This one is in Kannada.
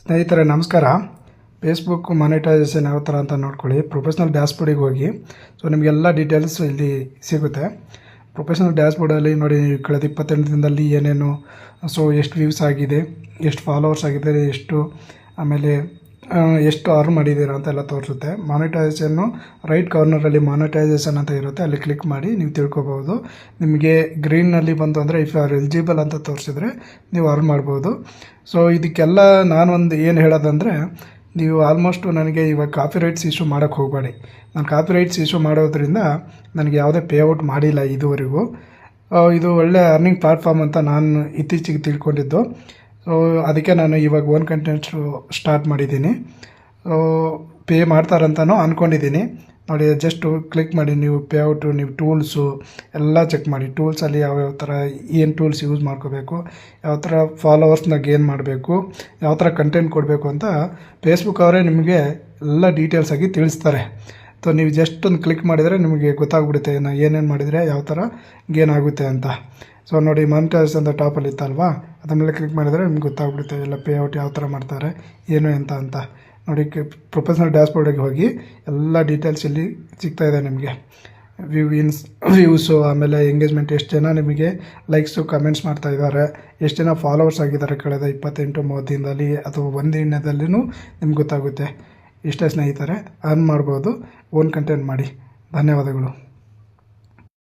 ಸ್ನೇಹಿತರೆ ನಮಸ್ಕಾರ. ಫೇಸ್ಬುಕ್ ಮಾನಿಟೈಸೇಷನ್ ಯಾವ ಥರ ಅಂತ ನೋಡ್ಕೊಳ್ಳಿ. ಪ್ರೊಫೆಷ್ನಲ್ ಡ್ಯಾಶ್ಬೋರ್ಡಿಗೆ ಹೋಗಿ. ಸೊ ನಿಮಗೆಲ್ಲ ಡೀಟೇಲ್ಸ್ ಇಲ್ಲಿ ಸಿಗುತ್ತೆ. ಪ್ರೊಫೆಷ್ನಲ್ ಡ್ಯಾಶ್ಬೋರ್ಡಲ್ಲಿ ನೋಡಿ, ಕಳೆದ 28 ದಿನದಲ್ಲಿ ಏನೇನು, ಸೊ ಎಷ್ಟು ವ್ಯೂಸ್ ಆಗಿದೆ, ಎಷ್ಟು ಫಾಲೋವರ್ಸ್ ಆಗಿದೆ, ಆಮೇಲೆ ಎಷ್ಟು ಅರ್ನ್ ಮಾಡಿದ್ದೀರಾ ಅಂತೆಲ್ಲ ತೋರಿಸುತ್ತೆ. ಮಾನಿಟೈಸೇಷನ್ನು ರೈಟ್ ಕಾರ್ನರಲ್ಲಿ ಮಾನಿಟೈಸೇಷನ್ ಅಂತ ಇರುತ್ತೆ, ಅಲ್ಲಿ ಕ್ಲಿಕ್ ಮಾಡಿ ನೀವು ತಿಳ್ಕೊಬೋದು. ನಿಮಗೆ ಗ್ರೀನಲ್ಲಿ ಬಂತು ಅಂದರೆ ಇಫ್ ಯು ಆರ್ ಎಲಿಜಿಬಲ್ ಅಂತ ತೋರಿಸಿದ್ರೆ ನೀವು ಅರ್ನ್ ಮಾಡ್ಬೋದು. ಸೊ ಇದಕ್ಕೆಲ್ಲ ನಾನು ಒಂದು ಏನು ಹೇಳೋದಂದರೆ, ನೀವು ಆಲ್ಮೋಸ್ಟು ನನಗೆ ಇವಾಗ ಕಾಪಿ ರೈಟ್ಸ್ ಇಶ್ಯೂ ಮಾಡೋಕ್ಕೆ ಹೋಗಬೇಡಿ. ನಾನು ಕಾಪಿ ರೈಟ್ಸ್ ಇಶ್ಯೂ ಮಾಡೋದ್ರಿಂದ ನನಗೆ ಯಾವುದೇ ಪೇಔಟ್ ಮಾಡಿಲ್ಲ ಇದುವರೆಗೂ. ಇದು ಒಳ್ಳೆ ಅರ್ನಿಂಗ್ ಪ್ಲಾಟ್ಫಾರ್ಮ್ ಅಂತ ನಾನು ಇತ್ತೀಚೆಗೆ ತಿಳ್ಕೊಂಡಿದ್ದು. ಸೊ ಅದಕ್ಕೆ ನಾನು ಇವಾಗ ಓನ್ ಕಂಟೆಂಟ್ಸು ಸ್ಟಾರ್ಟ್ ಮಾಡಿದ್ದೀನಿ. ಪೇ ಮಾಡ್ತಾರಂತನೂ ಅಂದ್ಕೊಂಡಿದ್ದೀನಿ. ನೋಡಿ, ಜಸ್ಟ್ ಕ್ಲಿಕ್ ಮಾಡಿ ನೀವು ಪೇಔಟು, ನೀವು ಟೂಲ್ಸು ಎಲ್ಲ ಚೆಕ್ ಮಾಡಿ. ಟೂಲ್ಸಲ್ಲಿ ಯಾವ್ಯಾವ ಥರ ಏನು ಟೂಲ್ಸ್ ಯೂಸ್ ಮಾಡ್ಕೋಬೇಕು, ಯಾವ ಥರ ಫಾಲೋವರ್ಸ್ನ ಗೇನ್ ಮಾಡಬೇಕು, ಯಾವ ಥರ ಕಂಟೆಂಟ್ ಕೊಡಬೇಕು ಅಂತ ಫೇಸ್ಬುಕ್ ಅವರೇ ನಿಮಗೆ ಎಲ್ಲ ಡೀಟೇಲ್ಸಾಗಿ ತಿಳಿಸ್ತಾರೆ. ಸೊ ನೀವು ಜಸ್ಟ್ ಒಂದು ಕ್ಲಿಕ್ ಮಾಡಿದರೆ ನಿಮಗೆ ಗೊತ್ತಾಗ್ಬಿಡುತ್ತೆ ಏನೇನು ಮಾಡಿದರೆ ಯಾವ ಥರ ಗೇನ್ ಆಗುತ್ತೆ ಅಂತ. ಸೊ ನೋಡಿ, ಮಾನಿಟೈಸ್ ಅಂತ ಟಾಪಲ್ಲಿ ಇತ್ತಲ್ವಾ, ಅದ್ರ ಮೇಲೆ ಕ್ಲಿಕ್ ಮಾಡಿದರೆ ನಿಮ್ಗೆ ಗೊತ್ತಾಗ್ಬಿಡುತ್ತೆ ಎಲ್ಲ ಪೇಔಟ್ ಯಾವ ಥರ ಮಾಡ್ತಾರೆ, ಏನು ಅಂತ ನೋಡಿ. ಪ್ರೊಫೆಷ್ನಲ್ ಡ್ಯಾಶ್ಬೋರ್ಡಿಗೆ ಹೋಗಿ ಎಲ್ಲ ಡೀಟೇಲ್ಸ್ ಇಲ್ಲಿ ಸಿಗ್ತಾಯಿದೆ ನಿಮಗೆ. ವ್ಯೂಸು, ಆಮೇಲೆ ಎಂಗೇಜ್ಮೆಂಟ್, ಎಷ್ಟು ಜನ ನಿಮಗೆ ಲೈಕ್ಸು ಕಮೆಂಟ್ಸ್ ಮಾಡ್ತಾ ಇದ್ದಾರೆ, ಎಷ್ಟು ಜನ ಫಾಲೋವರ್ಸ್ ಆಗಿದ್ದಾರೆ ಕಳೆದ 28-30 ದಿನದಲ್ಲಿ ಅಥವಾ ಒಂದು ದಿನದಲ್ಲಿನೂ ನಿಮ್ಗೆ ಗೊತ್ತಾಗುತ್ತೆ. ಇಷ್ಟೇ ಸ್ನೇಹಿತರೆ, ಅರ್ನ್ ಮಾಡ್ಬೋದು. ಓನ್ ಕಂಟೆಂಟ್ ಮಾಡಿ. ಧನ್ಯವಾದಗಳು.